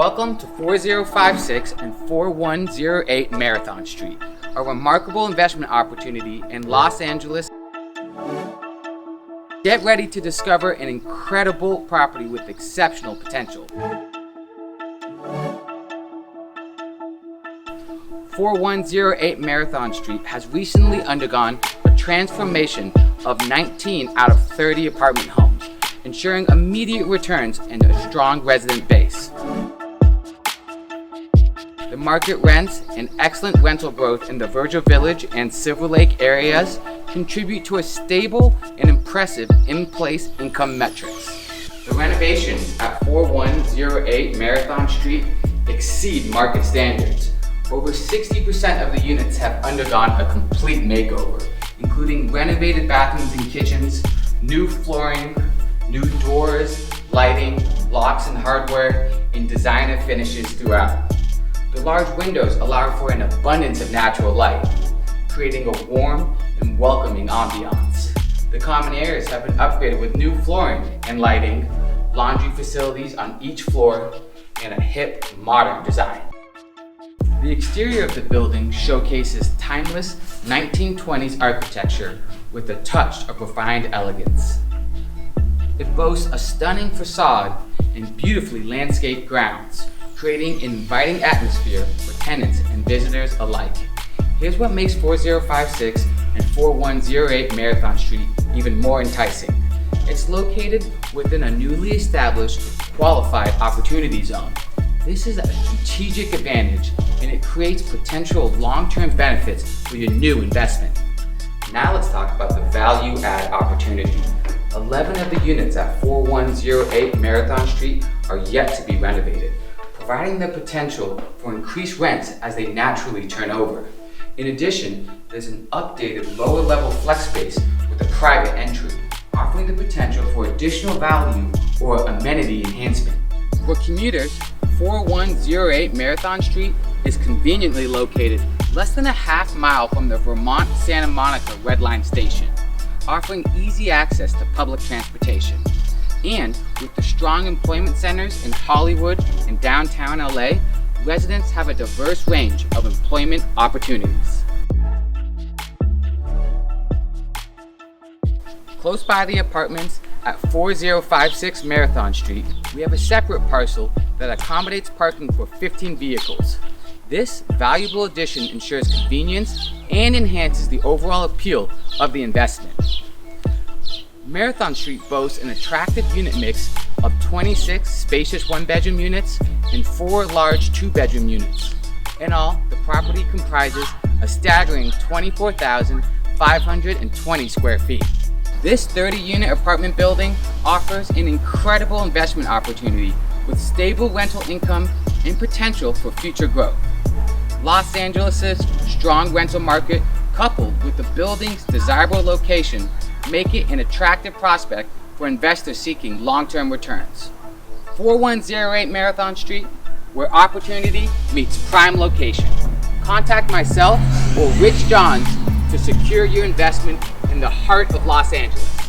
Welcome to 4056 and 4108 Marathon Street, a remarkable investment opportunity in Los Angeles. Get ready to discover an incredible property with exceptional potential. 4108 Marathon Street has recently undergone a transformation of 19 out of 30 apartment homes, ensuring immediate returns and a strong resident base. The market rents and excellent rental growth in the Virgil Village and Silver Lake areas contribute to a stable and impressive in-place income metrics. The renovations at 4108 Marathon Street exceed market standards. Over 60% of the units have undergone a complete makeover, including renovated bathrooms and kitchens, new flooring, new doors, lighting, locks and hardware, and designer finishes throughout. The large windows allow for an abundance of natural light, creating a warm and welcoming ambiance. The common areas have been upgraded with new flooring and lighting, laundry facilities on each floor, and a hip, modern design. The exterior of the building showcases timeless 1920s architecture with a touch of refined elegance. It boasts a stunning facade and beautifully landscaped grounds, creating an inviting atmosphere for tenants and visitors alike. Here's what makes 4056 and 4108 Marathon Street even more enticing. It's located within a newly established qualified opportunity zone. This is a strategic advantage, and it creates potential long-term benefits for your new investment. Now let's talk about the value add opportunity. 11 of the units at 4108 Marathon Street are yet to be renovated, providing the potential for increased rents as they naturally turn over. In addition, there's an updated lower level flex space with a private entry, offering the potential for additional value or amenity enhancement. For commuters, 4108 Marathon Street is conveniently located less than a half mile from the Vermont Santa Monica Red Line station, offering easy access to public transportation. And with the strong employment centers in Hollywood and downtown LA, residents have a diverse range of employment opportunities. Close by the apartments at 4056 Marathon Street, we have a separate parcel that accommodates parking for 15 vehicles. This valuable addition ensures convenience and enhances the overall appeal of the investment. Marathon Street boasts an attractive unit mix of 26 spacious one-bedroom units and 4 large two-bedroom units. In all, the property comprises a staggering 24,520 square feet. This 30-unit apartment building offers an incredible investment opportunity with stable rental income and potential for future growth. Los Angeles' strong rental market, coupled with the building's desirable location, make it an attractive prospect for investors seeking long-term returns. 4108 Marathon Street, where opportunity meets prime location. Contact myself or Rich Johns to secure your investment in the heart of Los Angeles.